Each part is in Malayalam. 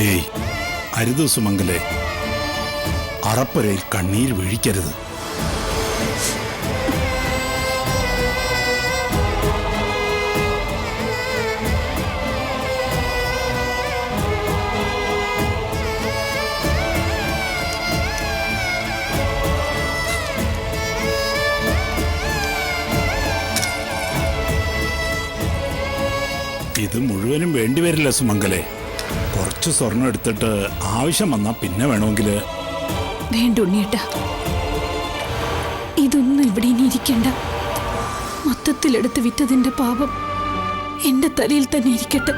ഏയ് അരുത് സുമംഗലേ, അറപ്പരയിൽ കണ്ണീര് വീഴിക്കരുത്. ഇത് മുഴുവനും വേണ്ടിവരില്ല സുമംഗലേ. കുറച്ച് സ്വർണം എടുത്തിട്ട് ആവശ്യം വന്നാ പിന്നെ വേണമെങ്കിൽ. വേണ്ട ഉണ്ണിയേട്ട, ഇതൊന്നും ഇവിടെ ഇനി ഇരിക്കണ്ട. മൊത്തത്തിലെടുത്ത് വിറ്റതിന്റെ പാപം എന്റെ തലയിൽ തന്നെ ഇരിക്കട്ടെ.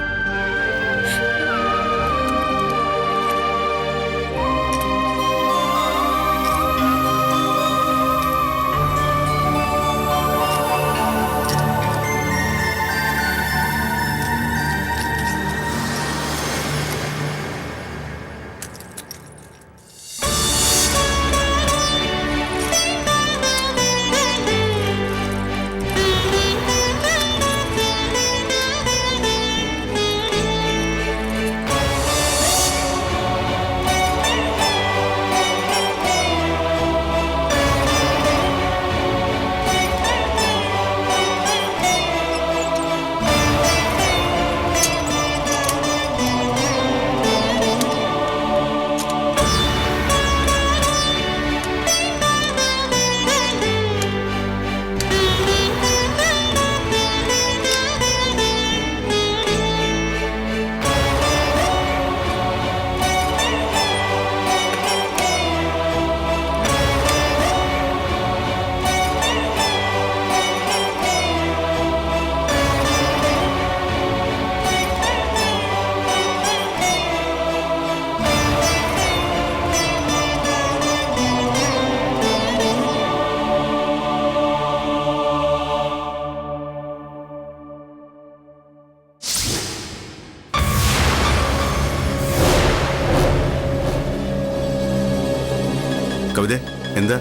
കവിത എന്താ?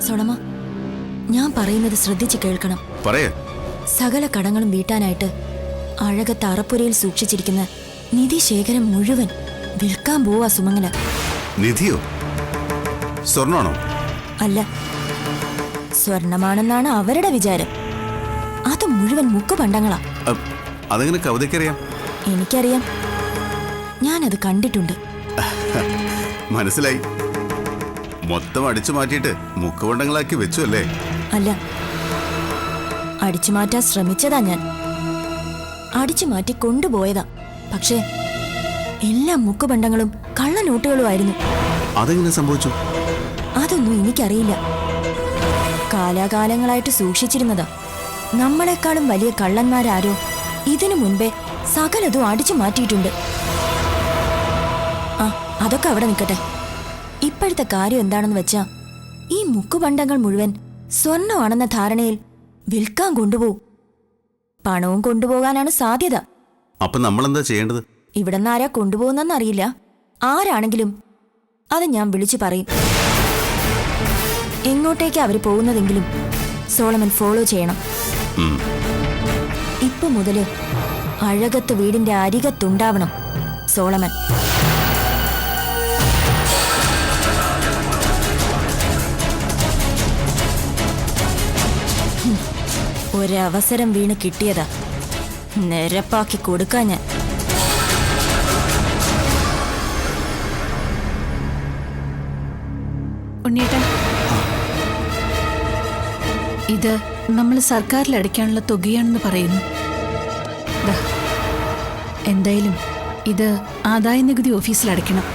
സോളമ, ഞാൻ പറയുന്നത് ശ്രദ്ധിച്ച് കേൾക്കണം. സകല കടങ്ങളും വീട്ടാനായിട്ട് അഴകത്ത് അറപ്പുരയിൽ സൂക്ഷിച്ചിരിക്കുന്ന നിധി ശേഖരം മുഴുവൻ വിൽക്കാൻ പോവാ സുമംഗല. നിധിയോ? സ്വർണ്ണമാണോ? അല്ല, സ്വർണമാണെന്നാണ് അവരുടെ വിചാരം. അത് മുഴുവൻ മുക്കുപണ്ടങ്ങളാ. അതെങ്ങനെ കവിതയ്ക്കറിയാം? എനിക്കറിയാം, ഞാനത് കണ്ടിട്ടുണ്ട്. മനസ്സിലായി. മൊത്തം അടിച്ചു മാറ്റിയിട്ട് മുക്കുപണ്ടങ്ങളാക്കി വെച്ചു അല്ലേ? അല്ല, അടിച്ചു മാറ്റാൻ ശ്രമിച്ചതാ ഞാൻ. അടിച്ചു മാറ്റി കൊണ്ടുപോയതാ. പക്ഷേ എല്ലാ മുക്കുപണ്ടങ്ങളും കള്ളനോട്ടുകളുമായിരുന്നു. അതെങ്ങനെ സംഭവിച്ചു? അതൊന്നും എനിക്കറിയില്ല. കാലാകാലങ്ങളായിട്ട് സൂക്ഷിച്ചിരുന്നതാ. നമ്മളെക്കാളും വലിയ കള്ളന്മാരാരോ ഇതിനു മുൻപേ സകലതും അടിച്ചു മാറ്റിയിട്ടുണ്ട്. ആ, അതൊക്കെ അവിടെ നിൽക്കട്ടെ. ഇപ്പോഴത്തെ കാര്യം എന്താണെന്ന് വെച്ചാ, ഈ മുക്കുപണ്ടങ്ങൾ മുഴുവൻ സ്വർണ്ണമാണെന്ന ധാരണയിൽ വിൽക്കാൻ കൊണ്ടുപോകും. പണവും കൊണ്ടുപോകാനാണ് സാധ്യത. അപ്പൊ നമ്മളെന്താ ചെയ്യേണ്ടത്? ഇവിടെന്ന് ആരാ കൊണ്ടുപോകുന്നറിയില്ല. ആരാണെങ്കിലും അത് ഞാൻ വിളിച്ചു പറയും. എങ്ങോട്ടേക്കാ അവര് പോകുന്നതെങ്കിലും സോളമൻ ഫോളോ ചെയ്യണം. ഇപ്പൊ മുതല് അഴകത്ത് വീടിന്റെ അരികത്തുണ്ടാവണം സോളമൻ. ഒരവസരം വീണ് കിട്ടിയതാ, നിരപ്പാക്കി കൊടുക്കാൻ ഞാൻ. ഉണ്ണിയേട്ടാ, ഇത് നമ്മൾ സർക്കാരിൽ അടയ്ക്കാനുള്ള തുകയാണെന്ന് പറയുന്നു. എന്തായാലും ഇത് ആദായനികുതി ഓഫീസിൽ അടയ്ക്കണം.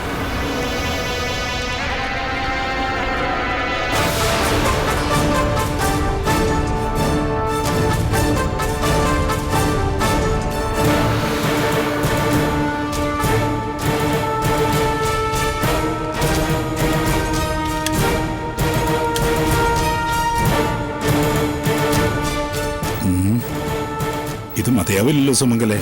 ഇത് മതിയാവില്ലല്ലോ സുമംഗലേ.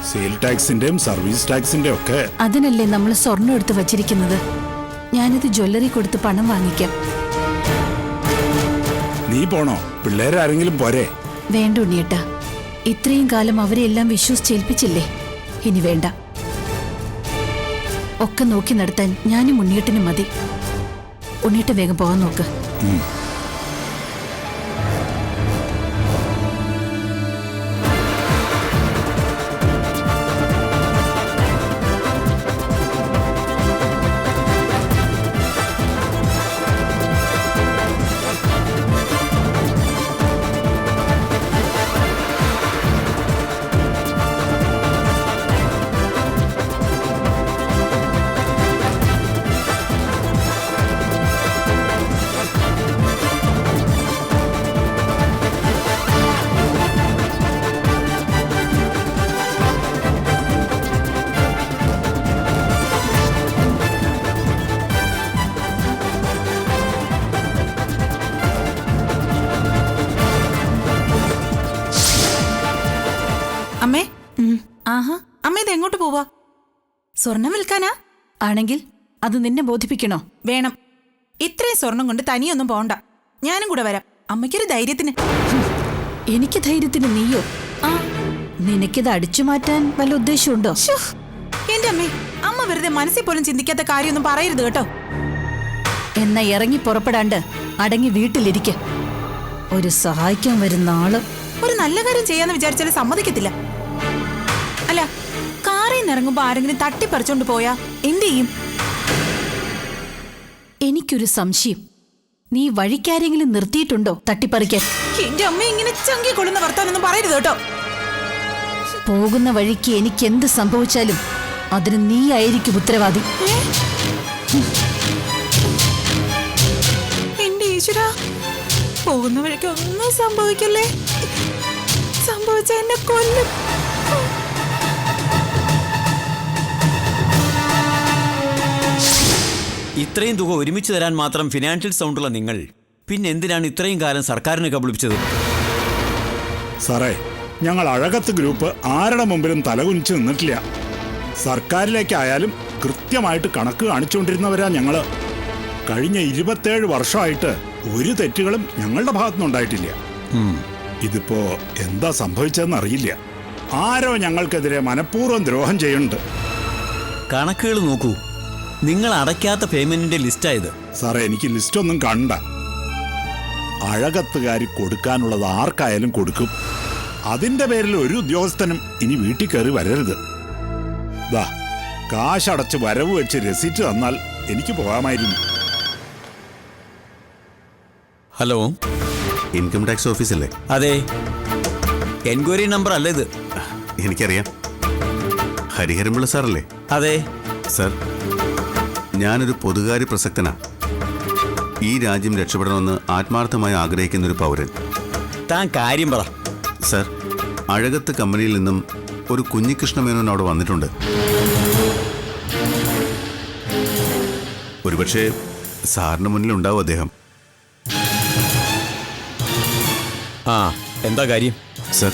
സെയിൽ ടാക്സിന്റെയും സർവീസ് ടാക്സിന്റെയും ഒക്കെ. അതിനല്ലേ നമ്മൾ സ്വർണ്ണം എടുത്ത് വച്ചിരിക്കുന്നത്. ഞാനിത് ജ്വല്ലറി കൊടുത്ത് പണം വാങ്ങിക്കാം. നീ പോണോ? പിള്ളേരാരെങ്കിലും പോരെ? വേണ്ട ഉണ്ണിയേട്ടാ, ഇത്രയും കാലം അവരെല്ലാം വിശ്വസിച്ചേൽപ്പിച്ചില്ലേ? ഇനി വേണ്ട. ഒക്കെ നോക്കി നടത്താൻ ഞാനും ഉണ്ണിയേട്ടനും മതി. ഉണ്ണിയേട്ടൻ വേഗം പോകാൻ നോക്ക്. അമ്മേ, ആഹാ, അമ്മ ഇത് എങ്ങോട്ട് പോവാ? സ്വർണം വിൽക്കാനാ? ആണെങ്കിൽ അത് നിന്നെ ബോധിപ്പിക്കണോ? വേണം. ഇത്രയും സ്വർണം കൊണ്ട് തനിയൊന്നും പോണ്ട. ഞാനും കൂടെ വരാം, അമ്മയ്ക്കൊരു ധൈര്യത്തിന്. എനിക്ക് ധൈര്യത്തിന് നീയോ? ആ, നിനക്കിത് അടിച്ചു മാറ്റാൻ വല്ല ഉദ്ദേശമുണ്ടോ? ശ്ശോ, എന്റെ അമ്മേ, അമ്മ വെറുതെ മനസ്സിൽ പോലും ചിന്തിക്കാത്ത കാര്യമൊന്നും പറയരുത് കേട്ടോ. എന്നാ ഇറങ്ങി പുറപ്പെടാണ്ട് അടങ്ങി വീട്ടിലിരിക്ക. ഒരു സഹായിക്കാൻ വരുന്ന ആള് ഒരു നല്ല കാര്യം ചെയ്യാന്ന് വിചാരിച്ചാൽ സമ്മതിക്കത്തില്ല. അല്ല, കാറിൽ നിന്ന് ഇറങ്ങുമ്പോ ആരെങ്കിലും തട്ടിപ്പറിച്ചോണ്ട് പോയാ എന്ത് ചെയ്യും? എനിക്കൊരു സംശയം. നീ വഴിക്കാരെങ്കിലും നിർത്തിയിട്ടുണ്ടോ തട്ടിപ്പറിക്കാൻ? എന്റെ അമ്മ ഇങ്ങനെ ചങ്കി കൊള്ളുന്ന വർത്താനൊന്നും പറയരുത് കേട്ടോ. പോകുന്ന വഴിക്ക് എനിക്ക് എന്ത് സംഭവിച്ചാലും അതിന് നീ ആയിരിക്കും ഉത്തരവാദി. എന്റെ ഈശ്വരാ, പോകുന്ന വഴിക്ക് ഒന്നും സംഭവിക്കല്ലേ. സംഭവിച്ച എന്നെ കൊല്ലും. ഇത്രയും തുക ഒരുമിച്ച് തരാൻ മാത്രം ഫിനാൻഷ്യൽ സൗണ്ടുള്ള നിങ്ങൾ പിന്നെ എന്തിനാണ് ഇത്രയും കാലം സർക്കാരിനെ കബളിപ്പിച്ചത്? സാറേ, ഞങ്ങൾ അഴകത്ത് ഗ്രൂപ്പ് ആരുടെ മുമ്പിലും തലകുനിച്ച് നിന്നിട്ടില്ല. സർക്കാരിലേക്കായാലും കൃത്യമായിട്ട് കണക്ക് കാണിച്ചുകൊണ്ടിരുന്നവരാ ഞങ്ങള്. കഴിഞ്ഞ 27 വർഷമായിട്ട് ഒരു തെറ്റുകളും ഞങ്ങളുടെ ഭാഗത്തുനിന്നുണ്ടായിട്ടില്ല. ഇതിപ്പോ എന്താ സംഭവിച്ചതെന്ന് അറിയില്ല. ആരോ ഞങ്ങൾക്കെതിരെ മനഃപൂർവ്വം ദ്രോഹം ചെയ്യുന്നുണ്ട്. കണക്കുകൾ നോക്കൂ, നിങ്ങൾ അടയ്ക്കാത്ത പേയ്മെന്റിന്റെ ലിസ്റ്റായത്. സാറേ, എനിക്ക് ലിസ്റ്റൊന്നും കണ്ട. അഴകത്തുകാരി കൊടുക്കാനുള്ളത് ആർക്കായാലും കൊടുക്കും. അതിന്റെ പേരിൽ ഒരു ഉദ്യോഗസ്ഥനും ഇനി വീട്ടിൽ കയറി വരരുത്. ദാ, കാശടച്ച് വരവ് വെച്ച് രസീറ്റ് തന്നാൽ എനിക്ക് പോകാമായിരുന്നു. ഹലോ, ഇൻകം ടാക്സ് ഓഫീസല്ലേ? അതെ. എൻക്വയറി നമ്പർ അല്ലേ ഇത്? എനിക്കറിയാം. ഹരിഹരൻപിള്ള സാറല്ലേ? അതെ. സർ, ഞാനൊരു പൊതുകാര്യ പ്രസക്തനാ. ഈ രാജ്യം രക്ഷപ്പെടണമെന്ന് ആത്മാർത്ഥമായി ആഗ്രഹിക്കുന്ന ഒരു പൗരൻ. താൻ കാര്യം പറ. സർ, അഴകത്ത് കമ്പനിയിൽ നിന്നും ഒരു കുഞ്ഞികൃഷ്ണമേനോൻ അവിടെ വന്നിട്ടുണ്ട്. ഒരുപക്ഷെ സാറിന് മുന്നിൽ ഉണ്ടാവും അദ്ദേഹം. ആ, എന്താ കാര്യം? സർ,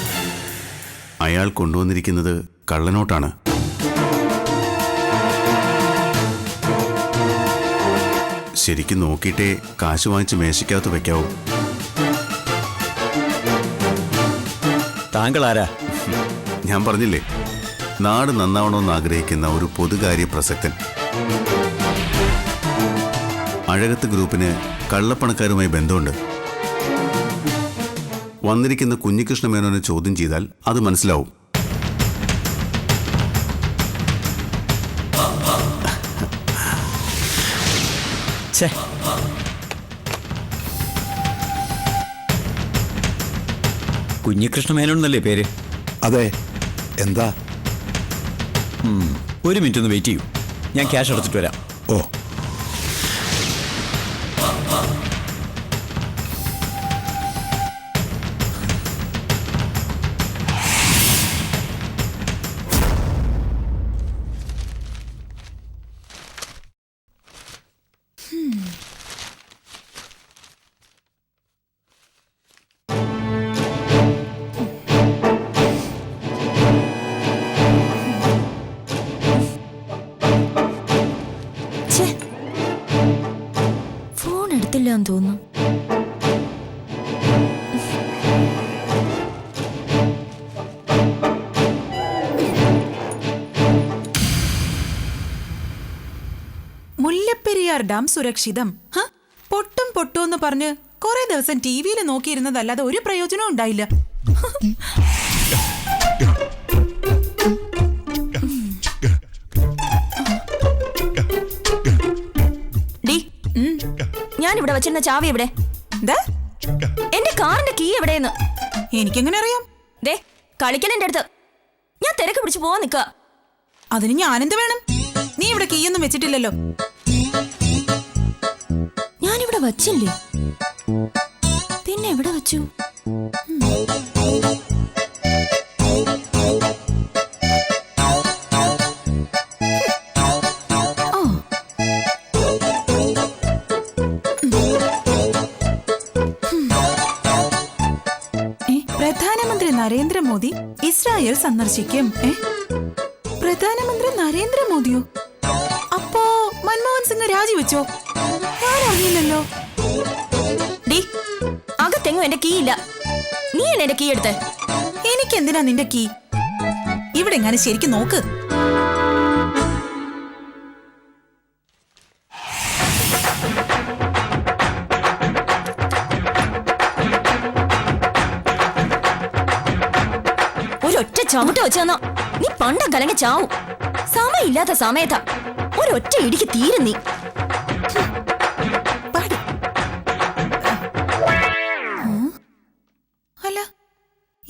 അയാൾ കൊണ്ടുവന്നിരിക്കുന്നത് കള്ളനോട്ടാണ്. ശരിക്കും നോക്കിയിട്ടേ കാശ് വാങ്ങിച്ച് മേശയ്ക്കകത്ത് വെക്കാവൂ. താങ്കൾ ആരാ? ഞാൻ പറഞ്ഞില്ലേ, നാട് നന്നാവണമെന്ന് ആഗ്രഹിക്കുന്ന ഒരു പൊതുകാര്യ പ്രസക്തൻ. അഴകത്ത് ഗ്രൂപ്പിന് കള്ളപ്പണക്കാരുമായി ബന്ധമുണ്ട്. വന്നിരിക്കുന്ന കുഞ്ഞികൃഷ്ണമേനോനെ ചോദ്യം ചെയ്താൽ അത് മനസ്സിലാവും. കുഞ്ഞികൃഷ്ണമേനോൻ എന്നല്ലേ പേര്? അതെ. എന്താ? ഒരു മിനിറ്റ് ഒന്ന് വെയിറ്റ് ചെയ്യൂ, ഞാൻ ക്യാഷ് അടച്ചിട്ട് വരാം. ഓ, ഫോൺ എടുത്തില്ലാന്ന് തോന്നുന്നു. മുല്ലപ്പെരിയാർ ഡാം സുരക്ഷിതം. പൊട്ടും പൊട്ടുമെന്ന് പറഞ്ഞ് കുറെ ദിവസം ടിവിയിൽ നോക്കിയിരുന്നതല്ലാതെ ഒരു പ്രയോജനവും ഉണ്ടായില്ല. ഞാൻ ഇവിടെ വെച്ചിരുന്ന ചാവി എവിടെ? എന്റെ കാറിന്റെ കീ എവിടെയെന്ന് എനിക്കെങ്ങനെ അറിയാം? ദേ കളിക്കലെന്റെ അടുത്ത്. ഞാൻ തിരക്ക് പിടിച്ചു പോവാൻ നിക്ക. അതിന് ഞാനെന്ത് വേണം? നീ ഇവിടെ കീയൊന്നും വെച്ചിട്ടില്ലല്ലോ. ഞാനിവിടെ വച്ചില്ലേ, പിന്നെ എവിടെ വെച്ചു? പ്രധാനമന്ത്രി നരേന്ദ്രമോദി ഇസ്രായേൽ സന്ദർശിക്കും. പ്രധാനമന്ത്രി നരേന്ദ്രമോദിയോ? അപ്പോ മൻമോഹൻ സിംഗ് രാജിവെച്ചോ? ഞാൻ അറിയില്ലല്ലോ. അകത്തെങ്ങും എന്റെ കീ ഇല്ല. നീ അല്ലേ എന്റെ കീ എടുത്തേ? എനിക്കെന്തിനാ നിന്റെ കീ? ഇവിടെ എങ്ങനെ ശരിക്കും നോക്ക്. ഒരൊറ്റ ചവിട്ട് വെച്ചെന്നോ നീ പണ്ടം കലങ്ങി ചാവും. സമയമില്ലാത്ത സമയത്താ ഒരൊറ്റ ഇടിക്ക് തീരും നീ. അല്ല,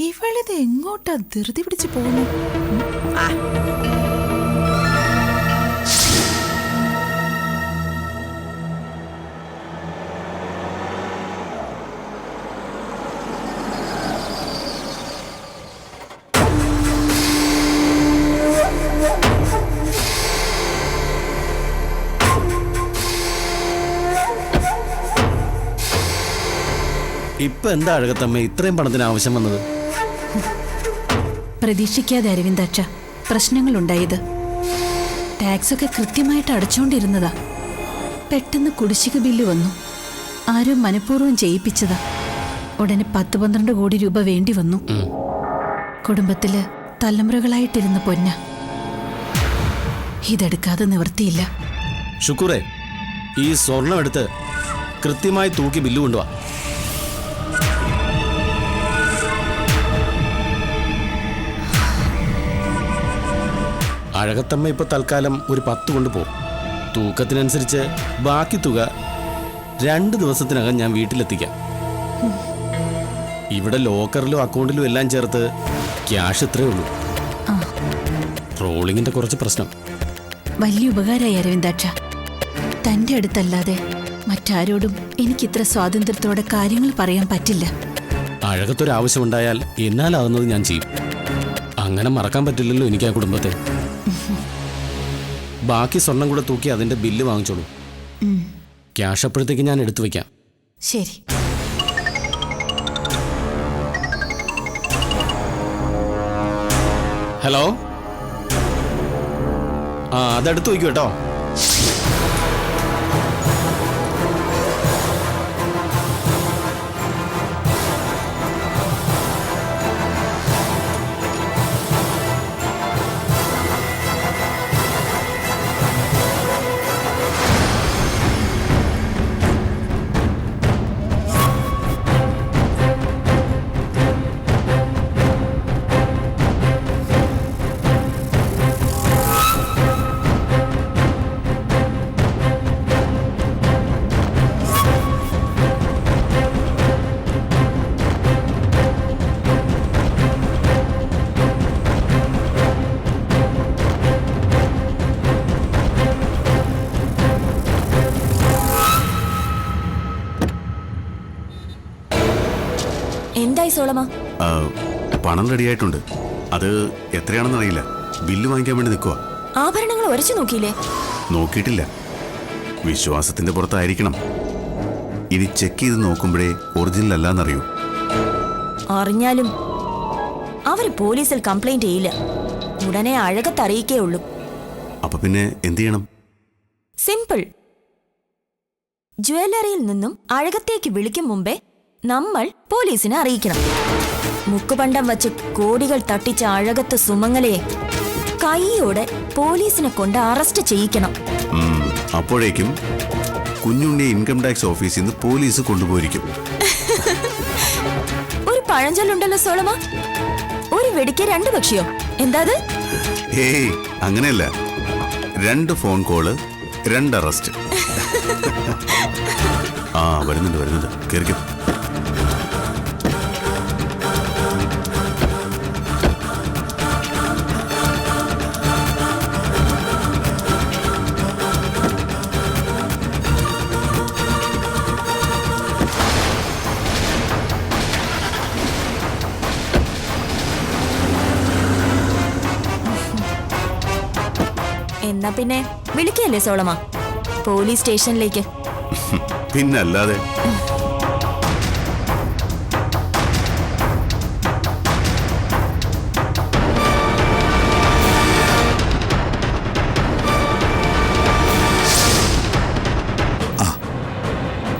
ഇവളിത് എങ്ങോട്ടാ ധൃതി പിടിച്ചു പോകുന്നു? ഇപ്പൊ എന്താ അഴകത്തമ്മ ഇത്രയും പണത്തിന് ആവശ്യം വന്നത്? പ്രതീക്ഷിക്കാതെ അരവിന്ദാക്ഷ പ്രശ്നങ്ങളുണ്ടായത്. ടാക്സ് ഒക്കെ കൃത്യമായിട്ട് അടച്ചുകൊണ്ടിരുന്നതാ. പെട്ടെന്ന് കുടിശ്ശിക ബില്ല് വന്നു. ആരോ മനഃപൂർവ്വം ചെയ്യിപ്പിച്ചതാ. ഉടനെ 10-12 കോടി രൂപ വേണ്ടി വന്നു. കുടുംബത്തില് തലമുറകളായിട്ടിരുന്ന പൊന്ന. ഇതെടുക്കാതെ നിവർത്തിയില്ല. ശുക്കൂറേ, ഈ സ്വർണം എടുത്ത് കൃത്യമായി തൂക്കി ബില്ല് കൊണ്ടുവാ. അഴകത്തമ്മ ഇപ്പൊ തൽക്കാലം ഒരു 10 കൊണ്ടുപോകും. തൂക്കത്തിനനുസരിച്ച് ബാക്കി തുക 2 ദിവസത്തിനകം ഞാൻ വീട്ടിലെത്തിക്കാം. ഇവിടെ ലോക്കറിലും അക്കൗണ്ടിലും എല്ലാം ചേർത്ത് ക്യാഷ് ഇത്രേ ഉള്ളൂ. റോളിങ്ങിന്റെ കുറച്ച് പ്രശ്നം. വലിയ ഉപകാരമായി അരവിന്ദാക്ഷ. തന്റെ അടുത്തല്ലാതെ മറ്റാരോടും എനിക്കിത്ര സ്വാതന്ത്ര്യത്തോടെ കാര്യങ്ങൾ പറയാൻ പറ്റില്ല. അഴകത്തൊരാവശ്യമുണ്ടായാൽ എന്നാലാകുന്നത് ഞാൻ ചെയ്യും. അങ്ങനെ മറക്കാൻ പറ്റില്ലല്ലോ എനിക്ക് ആ കുടുംബത്തെ. ബാക്കി സ്വർണം കൂടെ തൂക്കി അതിന്റെ ബില്ല് വാങ്ങിച്ചോളൂ. ക്യാഷ് അപ്പോഴത്തേക്ക് ഞാൻ എടുത്തു വെക്കാം. ശരി. ഹലോ, അതെടുത്ത് വയ്ക്കൂ കേട്ടോ. എന്തായി സോളമ? പണം റെഡിയായിട്ടുണ്ട്. അത് എത്രയാണെന്നറിയില്ല. ബില്ല് വാങ്ങിക്കാൻ വേണ്ടി നിൽക്കുക. ആഭരണങ്ങൾ ഉരച്ചു നോക്കിയില്ലേ? നോക്കിയിട്ടില്ല. വിശ്വാസത്തിന്റെ പുറത്തായിരിക്കണം. ഇനി ചെക്ക് ചെയ്ത് നോക്കുമ്പോഴേ ഒറിജിനൽ അല്ലാന്നറിയൂ. അറിഞ്ഞാലും അവര് പോലീസിൽ കംപ്ലൈന്റ് ചെയ്യില്ല. ഉടനെ അഴകത്തറിയിക്കേ ഉള്ളൂ. അപ്പൊ പിന്നെ എന്ത് ചെയ്യണം? സിമ്പിൾ. ജ്വല്ലറിയിൽ നിന്നും അഴകത്തേക്ക് വിളിക്കും മുമ്പേ നമ്മൾ പോലീസിനെ അറിയിക്കണം. മുക്കുപണ്ടം വച്ച് കോടികൾ തട്ടിച്ച അഴകത്ത് സുമംഗലയെ കൈയോടെ പോലീസിനെ കൊണ്ട് അറസ്റ്റ് ചെയ്യിക്കണം. അപ്പോഴേക്കും കുഞ്ഞുണ്ണിയെ ഇൻകം ടാക്സ് ഓഫീസിൽ നിന്ന് പോലീസ് കൊണ്ടുപോയിരിക്കും. ഒരു പഴഞ്ചൊല്ലുണ്ടല്ലോ സോളമ, ഒരു വെടിക്ക് 2 പക്ഷിയോ? എന്താ അത്? ഏയ് അങ്ങനെയല്ല, 2 ഫോൺ കോള് 2 അറസ്റ്റ്. ആ വരുന്നുണ്ട് കേറിക്കും. എന്നാ പിന്നെ വിളിക്കല്ലേ സോളമ പോലീസ് സ്റ്റേഷനിലേക്ക്? പിന്നല്ലാതെ.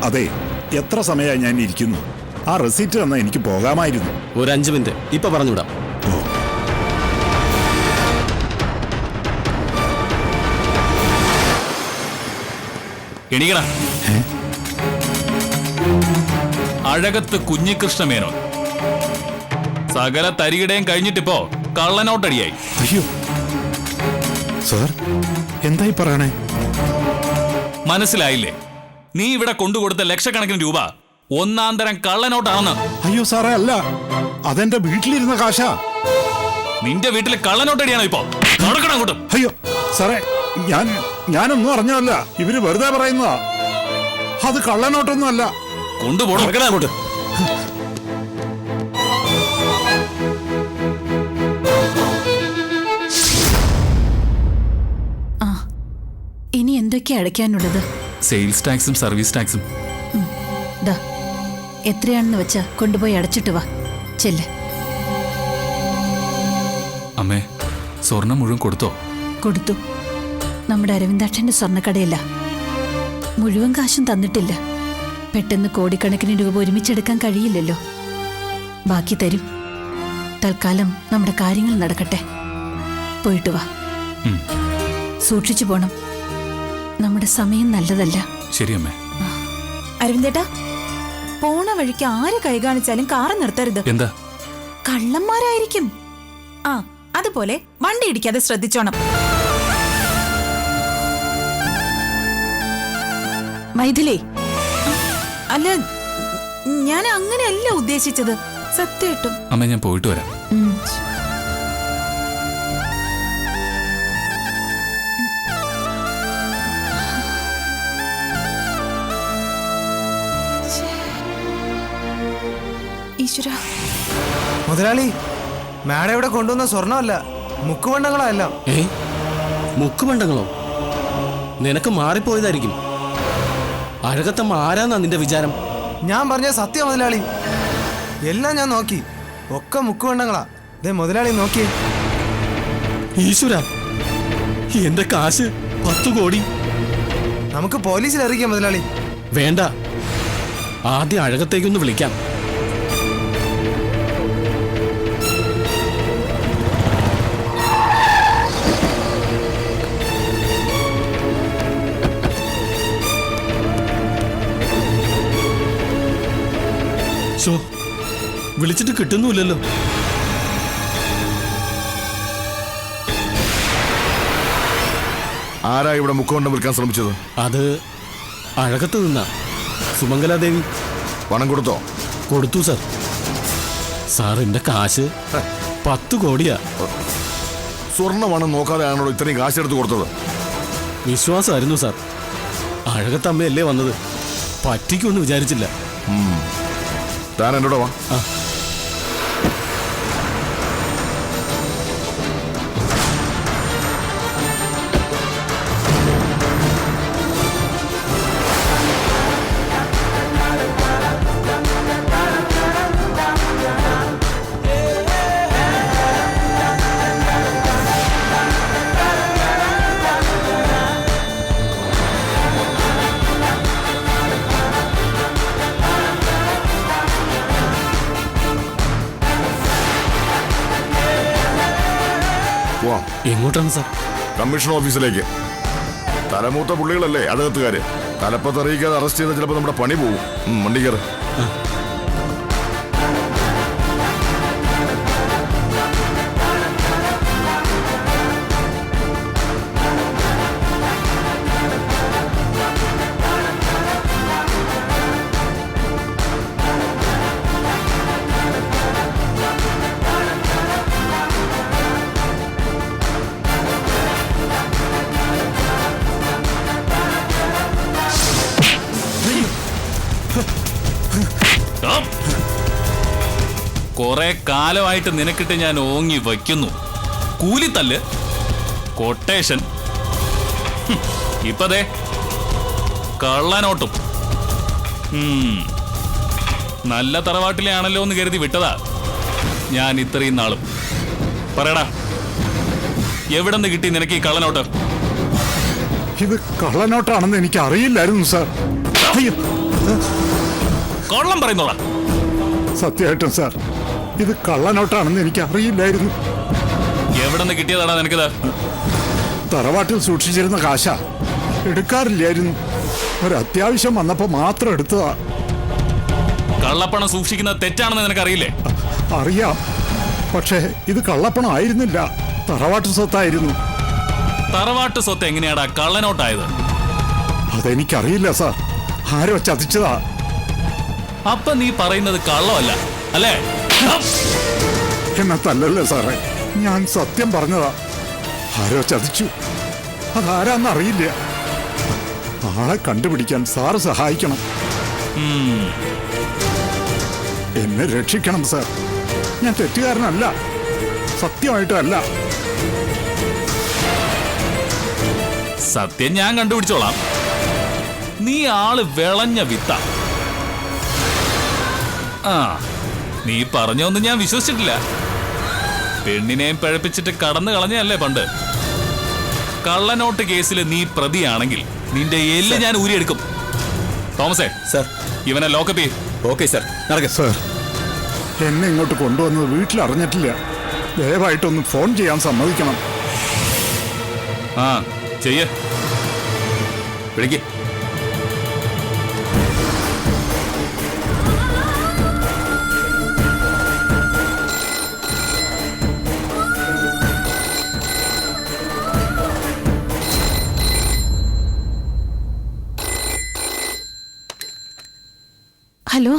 അതെ, എത്ര സമയമായി ഞാൻ ഇരിക്കുന്നു. ആ റെസീറ്റ് തന്നാൽ എനിക്ക് പോകാമായിരുന്നു. ഒരു 5 മിനിറ്റ് ഇപ്പൊ പറഞ്ഞുവിടാം. എണീക്കടാ. അഴകത്ത് കുഞ്ഞികൃഷ്ണ മേനോൻ. സകല തരികിടയും കഴിഞ്ഞിട്ടിപ്പോ കള്ളനോട്ടടിയായി. അയ്യോ സാർ, എന്തായി പറയണേ? മനസ്സിലായില്ലേ? നീ ഇവിടെ കൊണ്ടുകൊടുത്ത ലക്ഷക്കണക്കിന് രൂപ 1-ാം തരം കള്ളനോട്ടാണെന്ന്. അയ്യോ സാറേ, അല്ല, അതെന്റെ വീട്ടിലിരുന്ന കാശാ. നിന്റെ വീട്ടിൽ കള്ളനോട്ടടിയാണോ ഇപ്പോ? നടക്കണം അങ്ങോട്ട്. അയ്യോ സാറേ, ഞാനൊന്നും അറിഞ്ഞതല്ല. ഇവര് വെറുതെ പറയുന്നതാ. അത് കള്ളനോട്ടൊന്നും അല്ല. കൊണ്ടുപോകണം അങ്ങോട്ട്. ഇനി എന്തൊക്കെയാ അടയ്ക്കാനുള്ളത്? സെയിൽസ് ടാക്സും സർവീസ് ടാക്സും. ദാ എത്രയാണെന്ന് വെച്ചാ കൊണ്ടുപോയി അടച്ചിട്ട് വാ. ചെല്ല്. അമ്മേ, സ്വർണം മുഴുവൻ കൊടുത്തോ? കൊടുത്തു. നമ്മുടെ അരവിന്ദാക്ഷന്റെ സ്വർണ്ണക്കടയല്ല. മുഴുവൻ കാശും തന്നിട്ടില്ല. പെട്ടെന്ന് കോടിക്കണക്കിന് രൂപ ഒരുമിച്ചെടുക്കാൻ കഴിയില്ലല്ലോ. ബാക്കി തരും. തൽക്കാലം നമ്മുടെ കാര്യങ്ങൾ നടക്കട്ടെ. പോയിട്ട് വാ. സൂക്ഷിച്ചു പോണം. നമ്മുടെ സമയം നല്ലതല്ല. ശരി അമ്മേ. അരവിന്ദേട്ടാ, പോണ വഴിക്ക് ആര് കൈ കാണിച്ചാലും കാറ് നിർത്തരുത്. എന്താ? കള്ളന്മാരായിരിക്കും. ആ, അതുപോലെ വണ്ടി ഇടിക്കാതെ ശ്രദ്ധിച്ചോണം. മൈഥിലി, അല്ല, ഞാൻ അങ്ങനെയല്ല ഉദ്ദേശിച്ചത്. സത്യമായിട്ടും. അമ്മ, ഞാൻ പോയിട്ട് വരാം. ഈശ്വരാ. മുതലാളി, മാഡം ഇവിടെ കൊണ്ടുവന്ന സ്വർണ്ണമല്ല, മുക്കുവണ്ടങ്ങളല്ല. മുക്കുമണ്ടങ്ങളോ? നിനക്ക് മാറിപ്പോയതായിരിക്കും. അഴകത്തമ്മ ആരാന്നാ നിന്റെ വിചാരം? ഞാൻ പറഞ്ഞ സത്യം മുതലാളി. എല്ലാം ഞാൻ നോക്കി, ഒക്കെ മുക്കുവണ്ടങ്ങളാ. ദേ മുതലാളി നോക്കിയേ. ഈശ്വര, എന്റെ കാശ് 10 കോടി. നമുക്ക് പോലീസിൽ അറിയിക്കാം മുതലാളി. വേണ്ട, ആദ്യം അഴകത്തേക്കൊന്ന് വിളിക്കാം. വിളിച്ചിട്ട് കിട്ടുന്നുമില്ലല്ലോ. ആരാ ഇവിടെ മുക്കുകൊണ്ടം വിൽക്കാൻ ശ്രമിച്ചത്? അത് അഴകത്ത് നിന്നാ സുമംഗലാദേവി. പണം കൊടുത്തോ? കൊടുത്തു സാർ. സാർ, എന്റെ കാശ് 10 കോടിയാ. സ്വർണ്ണമാണെന്ന് നോക്കാതെ ആണോ ഇത്രയും കാശെടുത്ത് കൊടുത്തത്? വിശ്വാസമായിരുന്നു സാർ. അഴകത്തമ്മയല്ലേ വന്നത്, പറ്റിക്കുമെന്ന് വിചാരിച്ചില്ല. താൻ എന്നോട് വാ. എങ്ങോട്ടാണ് സാർ? കമ്മീഷൻ ഓഫീസിലേക്ക്. തലമൂത്ത പുള്ളികളല്ലേ അടകത്തുകാര്. തലപ്പത്ത് അറിയിക്കാതെ അറസ്റ്റ് ചെയ്താൽ ചിലപ്പോൾ നമ്മുടെ പണി പോവും. വണ്ടി കയറ്. കുറെ കാലമായിട്ട് നിനക്കിട്ട് ഞാൻ ഓങ്ങി വയ്ക്കുന്നു. കൂലിത്തല്ല്, കൊട്ടേഷൻ, ഇപ്പതേ കള്ളനോട്ടും. നല്ല തറവാട്ടിലെ ആണല്ലോ എന്ന് കരുതി വിട്ടതാ ഞാൻ ഇത്രയും നാളും. പറയടാ, എവിടെ നിന്ന് കിട്ടി നിനക്ക് ഈ കള്ളനോട്ട്? ഇത് കള്ളനോട്ടാണെന്ന് എനിക്ക് അറിയില്ലായിരുന്നു സാർ. അയ്യോ, കള്ളം പറയുന്നോളാ. സത്യമായിട്ടും സാർ, ഇത് കള്ളനോട്ടാണെന്ന് എനിക്ക് അറിയില്ലായിരുന്നു. എവിടെ നിന്ന് കിട്ടിയതാടാ നിനക്കിത്? തറവാട്ടിൽ സൂക്ഷിച്ചിരുന്ന കാശ എടുക്കാറില്ലായിരുന്നു. ഒരു അത്യാവശ്യം വന്നപ്പോ മാത്രം എടുത്തതാ. കള്ളപ്പണം സൂക്ഷിക്കുന്നത് തെറ്റാണെന്ന് നിനക്കറിയില്ലേ? അറിയാം, പക്ഷേ ഇത് കള്ളപ്പണം ആയിരുന്നില്ല, തറവാട്ട് സ്വത്തായിരുന്നു. തറവാട്ട് സ്വത്ത് എങ്ങനെയാടാ കള്ളനോട്ടായത്? അതെനിക്കറിയില്ല സാർ, ആരോ ചതിച്ചതാ. അപ്പൊ നീ പറയുന്നത് കള്ളമല്ല അല്ലേ? എന്നെ തല്ലല്ലേ സാറേ, ഞാൻ സത്യം പറഞ്ഞതാ. ആരോ ചതിച്ചു, അതാരാന്നറിയില്ല. ആളെ കണ്ടുപിടിക്കാൻ സാറ് സഹായിക്കണം. എന്നെ രക്ഷിക്കണം സാർ. ഞാൻ തെറ്റുകാരനല്ല, സത്യമായിട്ടല്ല. സത്യം ഞാൻ കണ്ടുപിടിച്ചോളാം. നീ ആള് വിളഞ്ഞ വിത്ത. ആ, നീ പറഞ്ഞൊന്നും ഞാൻ വിശ്വസിച്ചിട്ടില്ല. പെണ്ണിനെയും പഴപ്പിച്ചിട്ട് കടന്നു കളഞ്ഞല്ലേ പണ്ട്. കള്ളനോട്ട് കേസിൽ നീ പ്രതിയാണെങ്കിൽ നിന്റെ എല്ല് ഞാൻ ഊരിയെടുക്കും. തോമസേ സർ, ഇവനെ ലോക്കപ്പ് ചെയ്യും. ഓക്കെ സർ, നടക്കാം സാർ, എന്നെ ഇങ്ങോട്ട് കൊണ്ടുവന്നത് വീട്ടിൽ അറിഞ്ഞിട്ടില്ല. ദയവായിട്ടൊന്ന് ഫോൺ ചെയ്യാൻ സമ്മതിക്കണം. ആ, ചെയ്യ്. വിളിക്ക്. ഹലോ